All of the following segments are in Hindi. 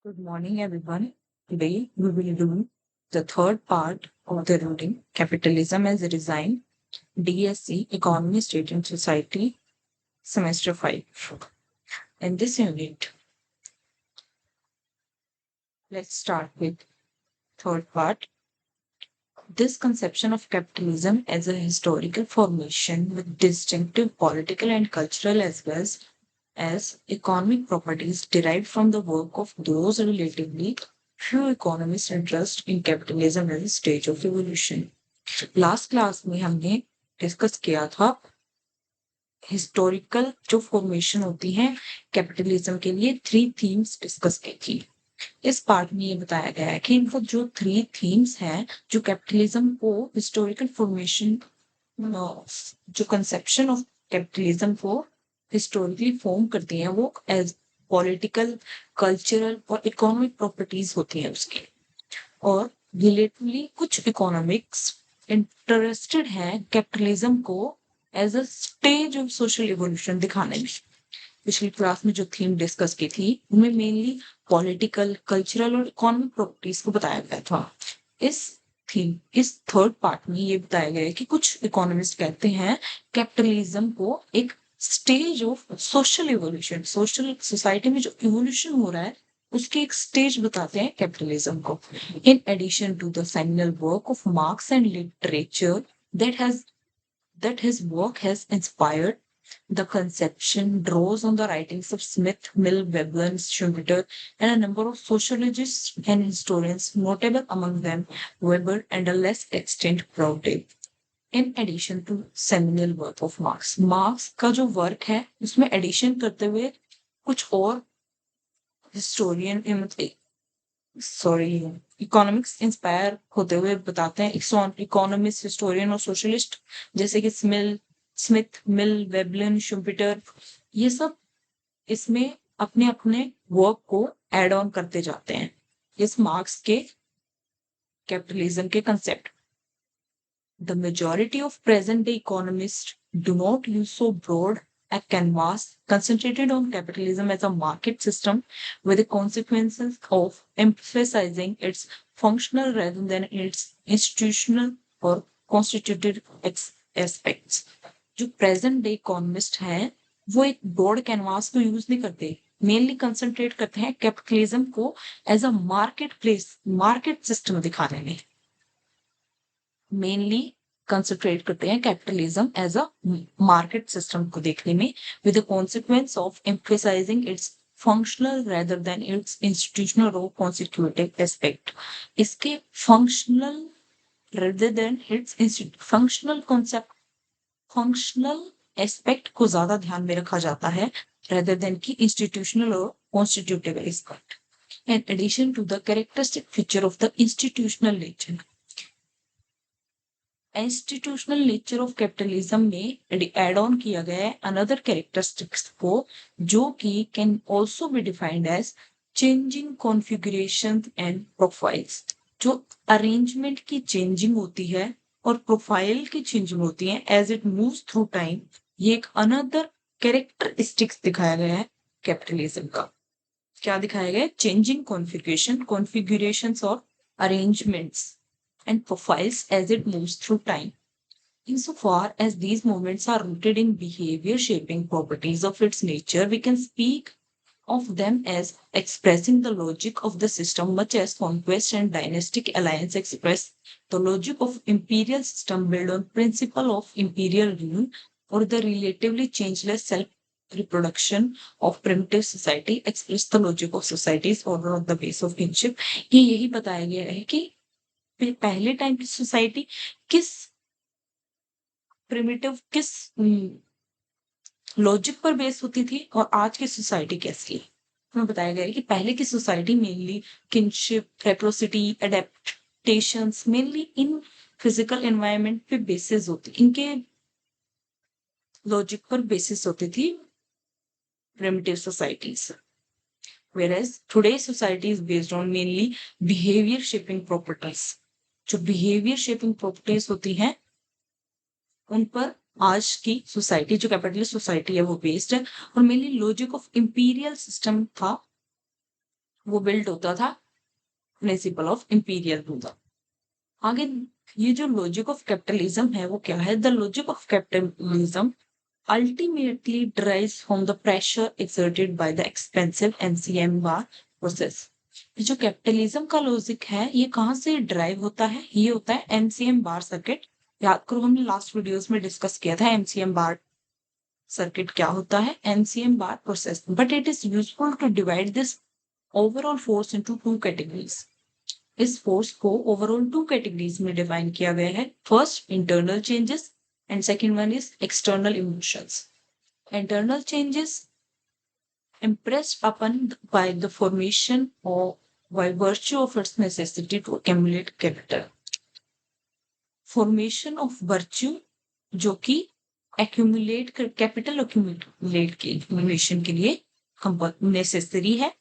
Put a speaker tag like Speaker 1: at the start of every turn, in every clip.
Speaker 1: Good morning, everyone. Today we will do the third part of the reading Capitalism as a Design, DSC Economy, State and Society, Semester 5. In this unit, let's start with third part. This conception of capitalism as a historical formation with distinctive political and cultural as economic properties derived from the work of those relatively few economists interested in capitalism as a stage of evolution. Last class में हमने डिस्कस किया था हिस्टोरिकल जो फॉर्मेशन होती है कैपिटलिज्म के लिए थ्री थीम्स डिस्कस की थी। इस पार्ट में ये बताया गया है कि इनको जो थ्री थीम्स हैं जो कैपिटलिज्म को हिस्टोरिकल फॉर्मेशन जो कंसेप्शन ऑफ कैपिटलिज्म को हिस्टोरिकली फॉर्म करती हैं वो एज पॉलिटिकल कल्चरल और इकोनॉमिक प्रॉपर्टीज होती हैं उसकी। और रिलेटिवली कुछ इकोनॉमिक्स इंटरेस्टेड हैं कैपिटलिज्म को as a stage of social evolution दिखाने में। पिछली क्लास में जो थीम डिस्कस की थी उनमें मेनली पॉलिटिकल कल्चरल और इकोनॉमिक प्रॉपर्टीज को बताया गया था। इस थर्ड पार्ट में ये बताया गया है कि कुछ इकोनॉमिस्ट कहते हैं कैपिटलिज्म को एक stage of social evolution, social society में जो इवोल्यूशन हो रहा है उसके एक स्टेज बताते हैं कैपिटलिज्म को। In addition to the seminal work of Marx and literature that his work has inspired, the conception draws on the writings of Smith, Mill, Veblen, Schumpeter, and a number of sociologists and historians, notable among them Weber and a less extent Prouty. In addition to seminal work of Marx, marks का जो वर्क है उसमें एडिशन करते हुए कुछ और हिस्टोरियन सॉरी इकोनॉमिक्स इंस्पायर होते हुए बताते हैं इकोनॉमिस्ट हिस्टोरियन और सोशलिस्ट जैसे कि स्मिथ मिल वेबलिन शुम्पिटर, ये सब इसमें अपने अपने वर्क को एड ऑन करते जाते हैं इस मार्क्स के कैपिटलिज्म के concept. The majority of present day economists do not use so broad a canvas concentrated on capitalism as a market system, with the consequences of emphasizing its functional rather than its institutional or constituted aspects. जो प्रेजेंट डे इकोनॉमिस्ट हैं वो एक ब्रॉड कैनवास को यूज नहीं करते, मेनली कंसंट्रेट करते हैं कैपिटलिज्म को as a market place, market system दिखाने में। मेनली कंसंट्रेट करते हैं capitalism as a market system को देखने में, with the consequence of emphasising its functional rather than its institutional और कॉन्स्टिट्यूटिव एस्पेक्ट। इसके functional rather than its functional concept, functional aspect को ज्यादा ध्यान में रखा जाता है रेदर देन की इंस्टीट्यूशनल और constitutive aspect. In addition to the characteristic feature of the institutional nature of capitalism में एड ऑन किया गया है अनदर कैरेक्टरिस्टिक्स को, जो कि can also be defined as changing configuration and profiles. जो अरेंजमेंट की चेंजिंग होती है और प्रोफाइल की चेंजिंग होती है as it moves through time, ये एक अनदर कैरेक्टरिस्टिक्स दिखाया गया है कैपिटलिज्म का। क्या दिखाया गया है? चेंजिंग कॉन्फ़िगरेशंस और arrangements and profiles as it moves through time. Insofar as these movements are rooted in behavior shaping properties of its nature, we can speak of them as expressing the logic of the system, much as conquest and dynastic alliance express the logic of imperial system built on principle of imperial rule, or the relatively changeless self reproduction of primitive society express the logic of societies order on the base of kinship। ये यही बताया गया है कि पहले टाइम की सोसाइटी किस प्रिमिटिव किस लॉजिक पर बेस होती थी और आज की सोसाइटी कैसी है। हमें बताया गया है कि पहले की society mainly kinship, reciprocity, adaptations mainly in physical environment पे बेसिस होती, इनके लॉजिक पर बेसिस होती थी primitive societies. whereas today's society is based on mainly behavior shaping properties। जो बिहेवियर शेपिंग प्रॉपर्टीज होती हैं उन पर आज की सोसाइटी जो कैपिटलिस्ट सोसाइटी है वो बेस्ड है, और mainly logic of imperial system था वो बिल्ड होता था प्रिंसिपल ऑफ इंपीरियल रूल। आगे ये जो लॉजिक ऑफ कैपिटलिज्म है वो क्या है? The logic of capitalism ultimately derives from the pressure exerted by the expensive NCM bar process। ये जो कैपिटलिज्म का लॉजिक है ये कहाँ से ड्राइव होता है? ये होता है एमसीएम बार सर्किट। याद करो हमने लास्ट वीडियोस में डिस्कस किया था एमसीएम बार सर्किट क्या होता है, MCM bar process. But it is useful to divide this overall force into two categories. इस फोर्स को ओवरऑल टू कैटेगरीज में डिफाइन किया गया है। First internal changes and second one is external emotions. Internal changes impressed upon by the formation or by virtue of its necessity to accumulate capital। Formation of virtue जो कि accumulate कर capital accumulate के accumulation के लिए नेसेसरी है,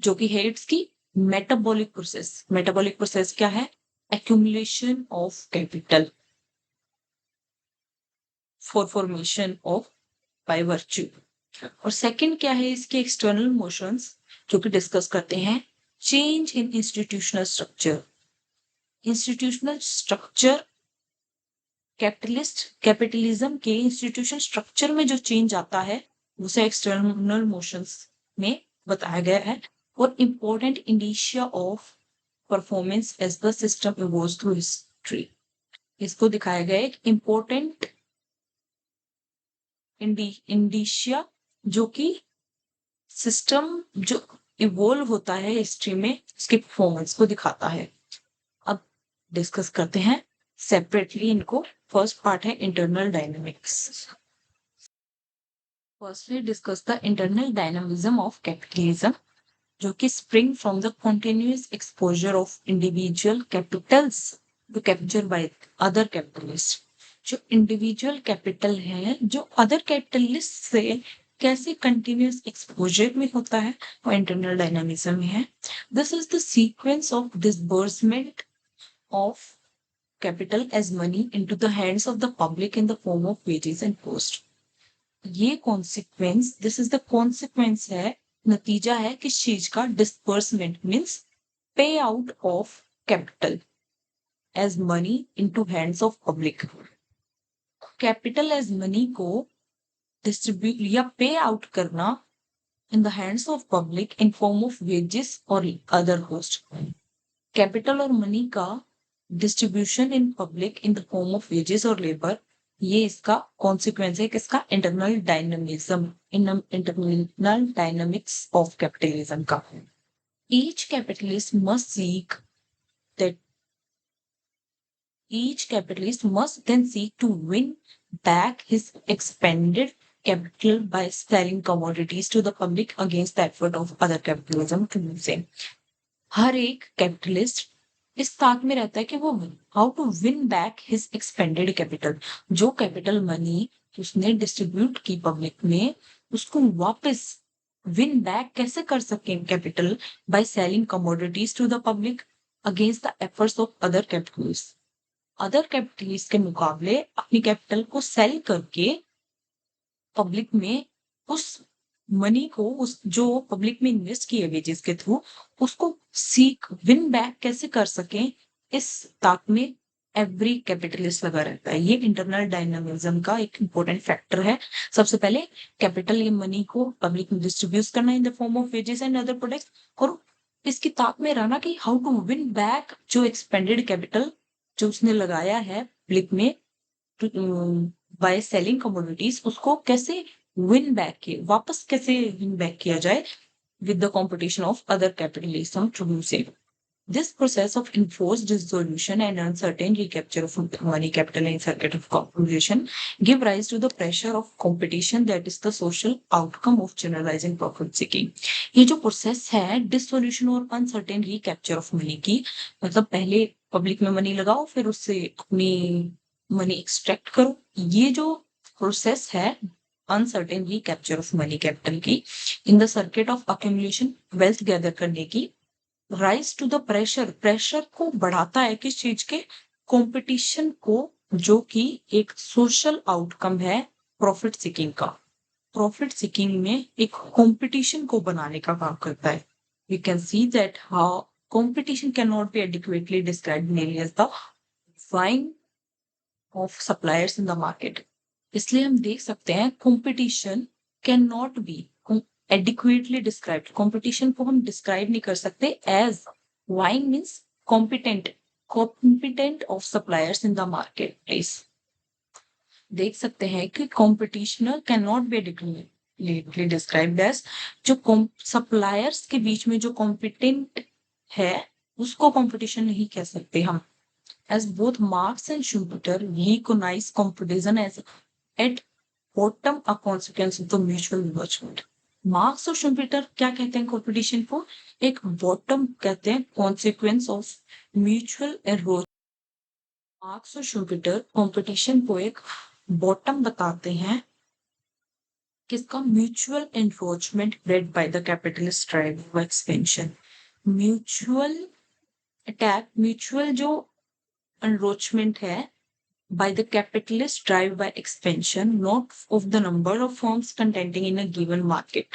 Speaker 1: जो कि है इसकी metabolic process। metabolic process क्या है? accumulation of capital for formation of by virtue। और सेकंड क्या है इसके? एक्सटर्नल मोशंस, जो कि डिस्कस करते हैं change in institutional structure. Institutional structure capitalism के इंस्टीट्यूशन स्ट्रक्चर में जो चेंज आता है उसे एक्सटर्नल मोशंस में बताया गया है। और important indicia of performance as the system evolves through history. इसको दिखाया गया है इंपॉर्टेंट इंडिशिया जो कि सिस्टम जो इवॉल्व होता है हिस्ट्री में उसके परफॉर्मेंस को दिखाता है। अब डिस्कस करते हैं सेपरेटली इनको। फर्स्ट पार्ट है internal dynamics. Firstly discuss the internal dynamism of capitalism, जो कि spring from the continuous exposure of individual capitals to capture by other capitalist. जो इंडिविजुअल कैपिटल है जो अदर कैपिटलिस्ट से कैसे कंटिन्यूअस एक्सपोजर में होता है वो इंटरनल डायनामिज्म में है। This is the sequence of disbursement of capital as money into the hands of the public in the form of wages and post. ये consequence, this is the consequence है, नतीजा है किस चीज का? Disbursement means pay out of capital as money into hands of public. Capital as money को डिस्ट्रीब्यूट या पे आउट करना in the hands of public in form of wages और अदर कॉस्ट। कैपिटल और मनी का distribution in public in the form of wages और लेबर, ये इसका कॉन्सिक्वेंस है किसका? Internal dynamism, internal dynamics of capitalism का। Each capitalist must seek that each capitalist must then seek to win back his expended capital by selling commodities to the public against the effort of other capitalism to use it। हर एक कैपिटलिस्ट इस ताक में रहता है कि वो how to win back his expanded capital. जो कैपिटल मनी उसने डिस्ट्रीब्यूट की पब्लिक में उसको वापस विन बैक कैसे कर सके capital? By selling commodities to the public against the efforts of other capitalist. Other capitalist के मुकाबले अपनी कैपिटल को सेल करके पब्लिक में उस मनी को, उस जो पब्लिक में इन्वेस्ट किए वेजेस के थ्रू, उसको सीक विन बैक कैसे कर सके, इस ताक में एवरी कैपिटलिस्ट लगा रहता है। ये इंटरनल डायनामिज्म का एक इंपॉर्टेंट फैक्टर है। सबसे पहले कैपिटल या मनी को पब्लिक में डिस्ट्रीब्यूट करना in the form of wages and other products, और इसकी ताक में रहना कि हाउ टू विन बैक जो एक्सपेंडेड कैपिटल जो उसने लगाया है पब्लिक में बाय सेलिंग कमोडिटीज, उसको कैसे विन बैक किए, वापस कैसे विन बैक किया जाए with the competition of other capitalism to do same। This process of enforced dissolution and uncertain recapture of money capital in circuit of competition give rise to the pressure of competition that is the social outcome of generalizing profit seeking। ये जो प्रोसेस है डिसोल्यूशन और अनसर्टेन रिकैप्चर ऑफ मनी की, मतलब पहले पब्लिक में मनी लगाओ फिर उससे अपनी मनी एक्सट्रैक्ट करो, ये जो प्रोसेस है uncertain recapture of money capital की in the circuit of accumulation wealth gather करने की, rise to the pressure, pressure को बढ़ाता है किस चीज के? कंपटीशन को, जो कि एक सोशल आउटकम है प्रॉफिट सीकिंग का। प्रॉफिट सीकिंग में एक कंपटीशन को बनाने का काम करता है। we can see that how competition cannot be adequately described mainly as the vying of suppliers in the market. इसलिए हम देख सकते हैं competition cannot be adequately described. Competition को हम describe नहीं कर सकते as vying means competent of suppliers in the marketplace. देख सकते हैं कि competition cannot be adequately described as जो suppliers के बीच में जो competent है उसको competition नहीं कह सकते हम. As both Marx and Schumpeter recognize competition as at bottom a consequence of the mutual enrichment. Marks और शुम्पेटर क्या कहते हैं कंपटीशन को? एक बॉटम कहते हैं consequence of mutual enrichment. Marx और शुम्पेटर कंपटीशन को एक बॉटम बताते हैं किसका? Mutual enrichment bred by the capitalist drive of expansion. Mutual attack, mutual जो enrichment है by the capitalist drive by expansion not of the number of firms contending in a given market.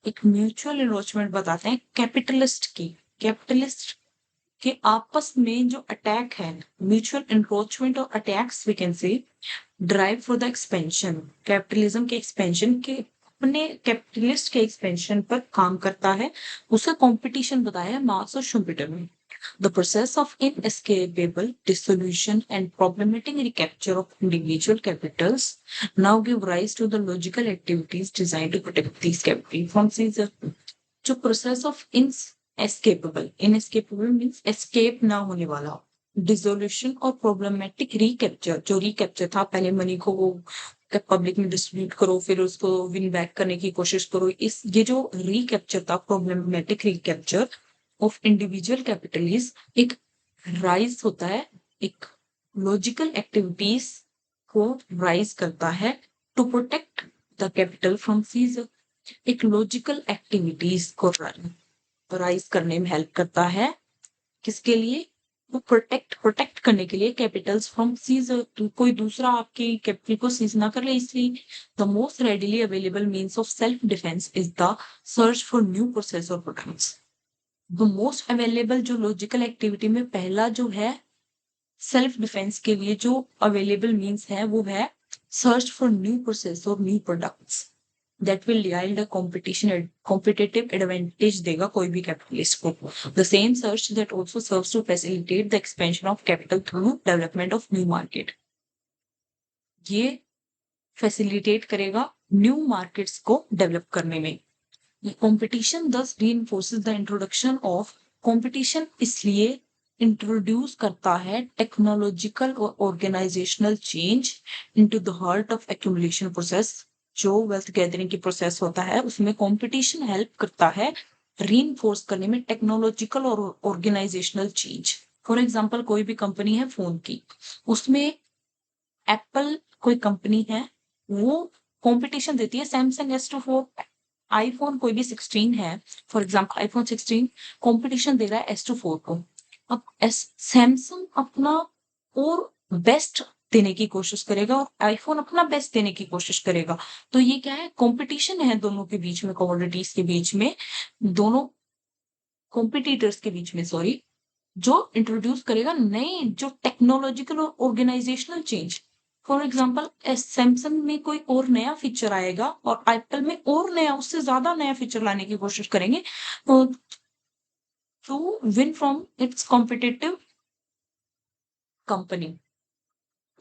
Speaker 1: एक म्यूचुअल enrichment बताते हैं कैपिटलिस्ट के आपस में जो अटैक है, म्यूचुअल enrichment और attacks we can say drive for the expansion. Capitalism के एक्सपेंशन के अपने कैपिटलिस्ट के एक्सपेंशन पर काम करता है, उसका कंपटीशन बताया है मार्क्स और शुम्पेटर ने. The process of inescapable dissolution and problematic recapture of individual capitals now give rise to the logical activities designed to protect these capital from seizure. जो process of inescapable means escape ना होने वाला, dissolution और problematic recapture, जो recapture था पहले मनी को वो पब्लिक में डिस्ट्रीब्यूट करो फिर उसको विन बैक करने की कोशिश करो, इस ये जो recapture था problematic recapture of individual capitalist एक राइज होता है, एक लॉजिकल एक्टिविटीज को राइज करता है to protect the capital from seizure. एक लॉजिकल एक्टिविटीज को राइज करने में हेल्प करता है, किसके लिए? वो प्रोटेक्ट करने के लिए कैपिटल्स फ्रॉम सीजर, कोई दूसरा आपके कैपिटल को सीज ना कर ले. इसलिए the most readily available means of self defence is the search for new process और प्रोडक्ट्स. द मोस्ट अवेलेबल जो लॉजिकल एक्टिविटी में पहला जो है सेल्फ डिफेंस के लिए जो अवेलेबल मीन्स है वो है सर्च फॉर न्यू प्रोसेस और new products that will yield a competitive advantage देगा कोई भी कैपिटलिस्ट को. The same search that also serves to facilitate the expansion of capital through development of new market. ये फैसिलिटेट करेगा न्यू मार्केट्स को डेवलप करने में. competition thus reinforces the introduction of competition इसलिए इंट्रोड्यूस करता है टेक्नोलॉजिकल और organisational change into the heart of accumulation process. जो वेल्थ गैदरिंग की प्रोसेस होता है उसमें कंपटीशन हेल्प करता है रीइंफोर्स करने में टेक्नोलॉजिकल और ऑर्गेनाइजेशनल चेंज. फॉर एग्जांपल कोई भी कंपनी है फोन की, उसमें एप्पल कोई कंपनी है वो कंपटीशन देती है सैमसंग S24. आईफोन कोई भी 16 है, फॉर एग्जांपल आईफोन 16 कंपटीशन दे रहा है S24 को. अब सैमसंग अपना और बेस्ट देने की कोशिश करेगा और आईफोन अपना बेस्ट देने की कोशिश करेगा. तो ये क्या है? कंपटीशन है दोनों के बीच में, कमोडिटीज के बीच में, दोनों कॉम्पिटिटर्स के बीच में, सॉरी, जो इंट्रोड्यूस करेगा नए जो टेक्नोलॉजिकल और organisational change. For example Samsung में कोई और नया फीचर आएगा और एप्पल में और नया उससे ज्यादा नया फीचर लाने की कोशिश करेंगे to win from its competitive company.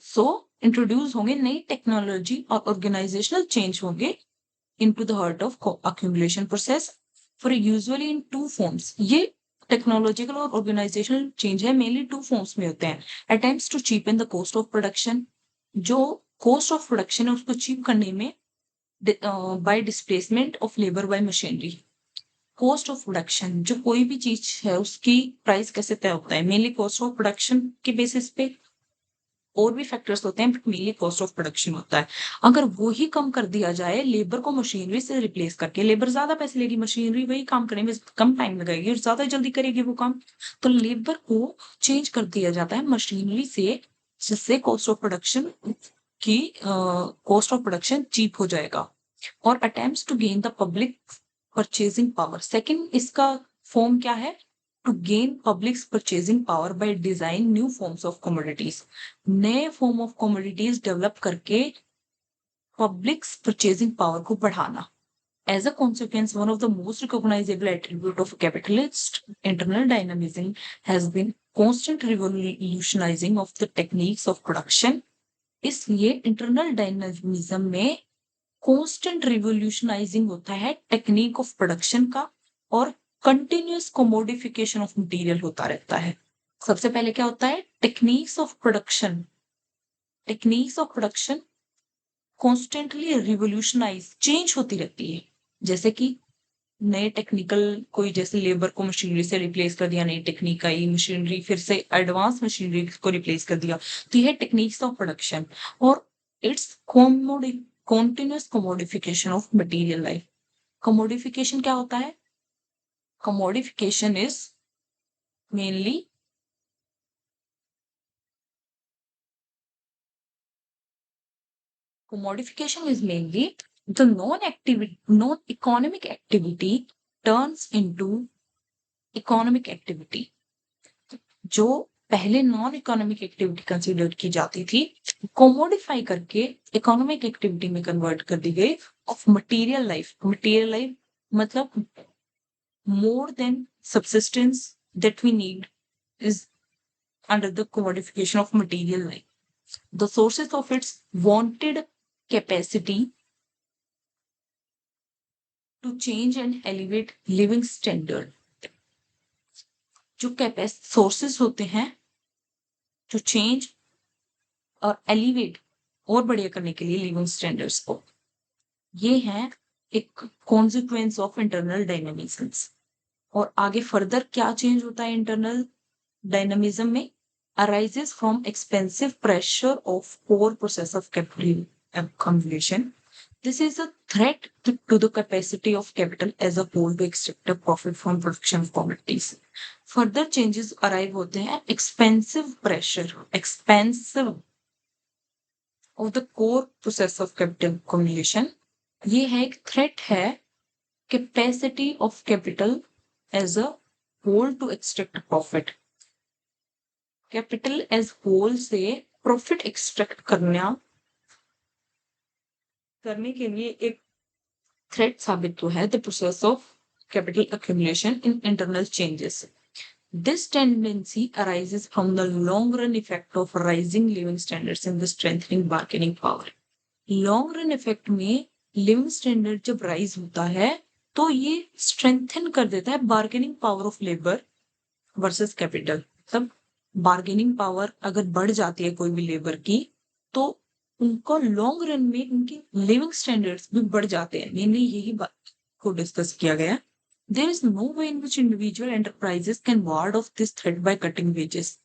Speaker 1: So introduce होंगे नई टेक्नोलॉजी और ऑर्गेनाइजेशनल चेंज होंगे into the heart of accumulation process for usually in two forms. ये टेक्नोलॉजिकल और ऑर्गेनाइजेशनल चेंज है मेनली टू फॉर्म्स में होते हैं. Attempts to cheapen the cost of production, जो कॉस्ट ऑफ प्रोडक्शन है उसको चीप करने में by displacement of labour by machinery. Cost of production, जो कोई भी चीज है उसकी प्राइस कैसे तय होता है? मेनली कॉस्ट ऑफ प्रोडक्शन के बेसिस पे, और भी फैक्टर्स होते हैं but mainly cost of production होता है. अगर वो ही कम कर दिया जाए लेबर को मशीनरी से रिप्लेस करके, लेबर ज्यादा पैसे लेगी, मशीनरी वही काम करने में कम टाइम लगाएगी और ज्यादा जल्दी करेगी वो काम, तो लेबर को चेंज कर दिया जाता है मशीनरी से, जिससे कॉस्ट ऑफ प्रोडक्शन की कॉस्ट ऑफ प्रोडक्शन चीप हो जाएगा. और attempts to gain the public purchasing power, second इसका फॉर्म क्या है? To gain public purchasing power by design new forms of commodities, नए फॉर्म ऑफ कमोडिटीज डेवलप करके पब्लिक परचेजिंग पावर को बढ़ाना. As a consequence, one of the most recognizable attribute of capitalist internal dynamism has been constant revolutionizing of the techniques of production. इसलिए इंटरनल डायनामिज्म में कांस्टेंट रिवोल्यूशनाइजिंग होता है टेक्निक ऑफ प्रोडक्शन का, और कंटिन्यूअस कोमोडिफिकेशन ऑफ मटेरियल होता रहता है. सबसे पहले क्या होता है? Techniques of production. Techniques of production constantly revolutionise change होती रहती है. जैसे कि नए टेक्निकल, कोई जैसे लेबर को मशीनरी से रिप्लेस कर दिया, नई टेक्निक आई, मशीनरी फिर से एडवांस मशीनरी को रिप्लेस कर दिया. तो यह टेक्निक्स ऑफ प्रोडक्शन और it's continuous commodification of material life. Commodification क्या होता है? Commodification is mainly the non-economic activity turns into economic activity. जो पहले नॉन इकोनॉमिक एक्टिविटी कंसिडर की जाती थी, कोमोडिफाई करके इकोनॉमिक एक्टिविटी में कन्वर्ट कर दी गई of material life. Material life मतलब more than subsistence that we need is under the commodification of material life. The sources of its wanted capacity to change and elevate living standard. जो सोर्सेस होते हैं जो चेंज और एलिवेट और बढ़िया करने के लिए लिविंग स्टैंडर्ड्स को, ये है एक कॉन्सिक्वेंस ऑफ इंटरनल डायनामिज्म्स. और आगे फर्दर क्या चेंज होता है इंटरनल डायनामिज्म में? arises from expensive pressure of core process of capital accumulation. This is a threat to the capacity of capital as a whole to extract a profit from production of commodities. Further changes arrive होते हैं expensive pressure, expensive of the core process of capital accumulation. ये है एक threat है capacity of capital as a whole to extract profit. Capital as whole से प्रॉफिट एक्सट्रैक्ट करने के लिए एक थ्रेट साबित हुआ है the process of capital accumulation in internal changes. This tendency arises from the long run effect of rising living standards in the strengthening bargaining power. Long run effect में लिविंग स्टैंडर्ड जब राइज होता है तो ये स्ट्रेंथन कर देता है bargaining power of labour versus capital. तब बार्गेनिंग पावर अगर बढ़ जाती है कोई भी लेबर की, तो उनको लॉन्ग रन में उनके लिविंग स्टैंडर्ड्स भी बढ़ जाते हैं. मेनली यही बात को डिस्कस किया गया. There is no way in which individual enterprises can ward off this threat by cutting wages.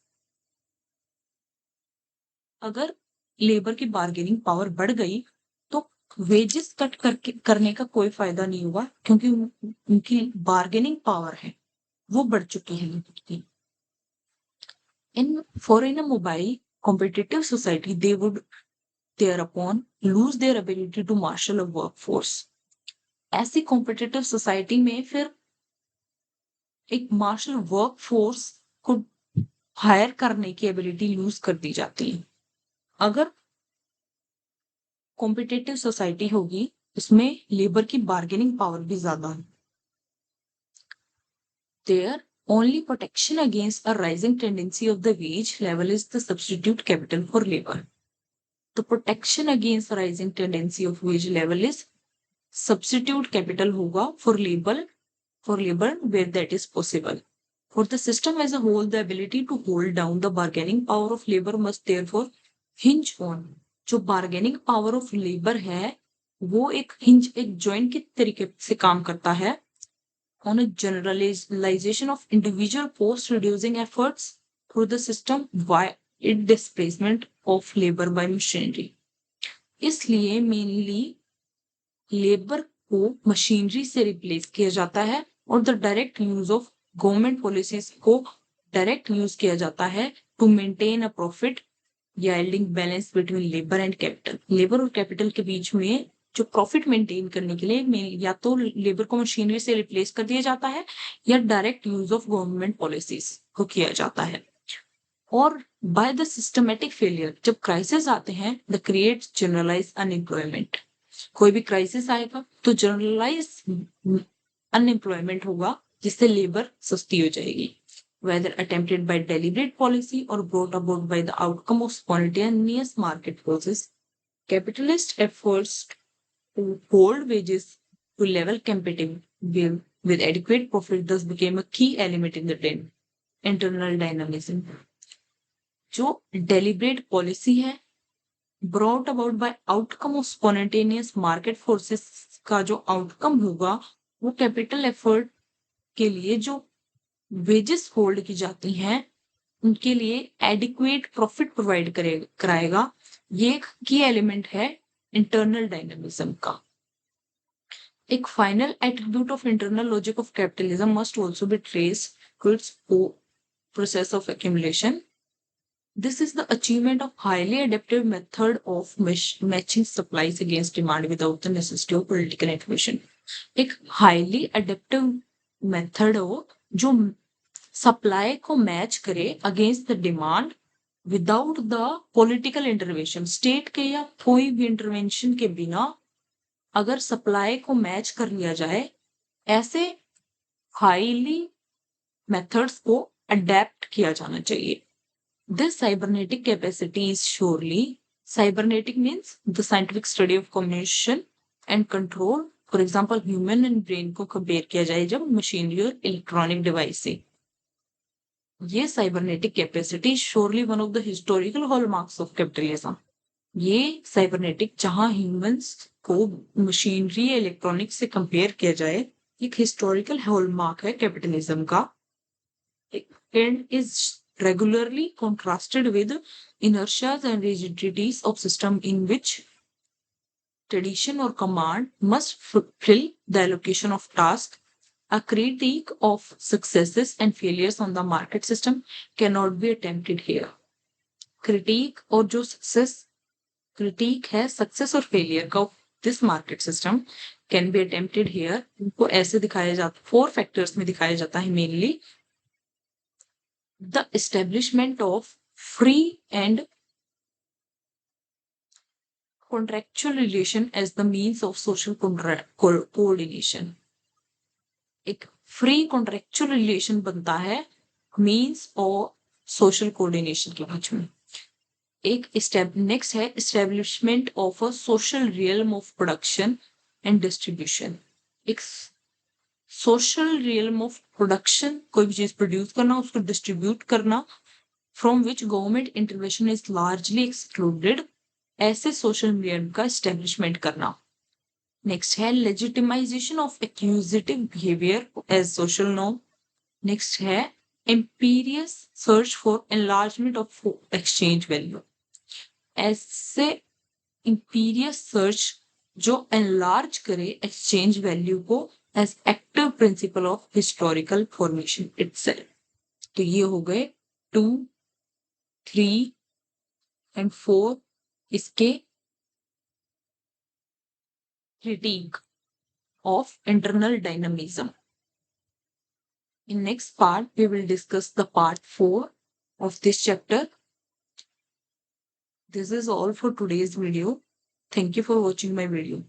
Speaker 1: अगर लेबर की बार्गेनिंग पावर बढ़ गई तो वेजेस कट करने का कोई फायदा नहीं हुआ, क्योंकि उनकी बार्गेनिंग पावर है वो बढ़ चुकी है लेबर की. In a mobile competitive society, they would thereupon lose their ability to marshal a workforce. ऐसी कॉम्पिटिटिव सोसाइटी में फिर एक मार्शल वर्कफोर्स को हायर करने की एबिलिटी लूज कर दी जाती है. अगर कॉम्पिटिटिव सोसाइटी होगी उसमें लेबर की बार्गेनिंग पावर भी ज्यादा है. There only protection against a rising tendency of the wage level is the substitute capital for labor. The protection against the rising tendency of wage level is substitute capital होगा for labor where that is possible. For the system as a whole, the ability to hold down the bargaining power of labor must therefore hinge on. जो bargaining power of labor है वो एक joint के तरीके से काम करता है on a generalization of individual post reducing efforts through the system by its displacement of labor by machinery. इसलिए मेनली लेबर को मशीनरी से रिप्लेस किया जाता है और the direct use of government policies को डायरेक्ट यूज किया जाता है to maintain a profit yielding balance between labour and capital. Labour और कैपिटल के बीच में जो प्रॉफिट मेंटेन करने के लिए या तो लेबर को मशीनरी से रिप्लेस कर दिया जाता है या direct use of government policies को किया जाता है। और बाय द सिस्टमेटिक फेलियर, जब क्राइसिस आते हैं, द क्रिएट जनरलाइज अनएम्प्लॉयमेंट, कोई भी क्राइसिस आएगा तो जनरलाइज अनएम्प्लॉयमेंट होगा, जिससे लेबर सस्ती हो जाएगी। Whether attempted by deliberate policy or brought about by the outcome of spontaneous market forces, capitalist efforts to hold wages to level competing with adequate profit thus became a key element in the internal dynamism. जो deliberate policy है, brought about by outcome of spontaneous market forces का जो outcome होगा, वो कैपिटल एफर्ट के लिए जो वेजेस होल्ड की जाती हैं उनके लिए एडिक्वेट प्रॉफिट प्रोवाइड कराएगा। ये एक की एलिमेंट है इंटरनल डायनामिज्म का। एक final attribute of internal logic of capitalism must also be traced to its process of accumulation. This is the achievement of highly adaptive method of matching supplies against demand without the necessity of political intervention. एक highly adaptive method हो जो सप्लाई को मैच करे against the demand without the political intervention. State के या कोई भी इंटरवेंशन के बिना अगर सप्लाई को मैच कर लिया जाए, ऐसे हाईली मेथड्स को अडेप्ट किया जाना चाहिए। This cybernetic capacity is surely, cybernetic means the scientific study of communication and control. For example, human and brain को कंपेयर किया जाए जब मशीनरी और इलेक्ट्रॉनिक डिवाइस से। ये cybernetic capacity surely one of the historical hallmarks of capitalism. ये साइबरनेटिक जहां ह्यूमंस को मशीनरी या इलेक्ट्रॉनिक से कंपेयर किया जाए, एक हिस्टोरिकल हॉलमार्क है कैपिटलिज्म का। And is regularly contrasted with inertias and rigidities of system in which tradition or command must fulfill the allocation of tasks. A critique of successes and failures on the market system cannot be attempted here. Critique और जो critique है सक्सेस और फेलियर का this market system can be attempted here. उनको ऐसे दिखाया जाता, 4 फैक्टर्स में दिखाया जाता है mainly. The establishment of free and contractual relation as the means of social coordination. एक फ्री कॉन्ट्रेक्चुअल रिलेशन बनता है मीन्स और सोशल कोऑर्डिनेशन के बीच में। एक नेक्स्ट है establishment of a social realm of production and distribution. एक सोशल रियल्म ऑफ प्रोडक्शन, कोई भी चीज प्रोड्यूस करना, उसको डिस्ट्रीब्यूट करना, from which government intervention is largely excluded, ऐसे सोशल रियल्म का एस्टेब्लिशमेंट करना। नेक्स्ट है legitimisation of acquisitive behaviour as social norm. Next है imperious search for enlargement of exchange value. ऐसे एम्पीरियस सर्च जो एनलार्ज करे एक्सचेंज वैल्यू को as active principle of historical formation itself. तो ये हो गए 2, 3 and 4 इसके critique of internal dynamism. In next part, we will discuss the part 4 of this chapter. This is all for today's video. Thank you for watching my video.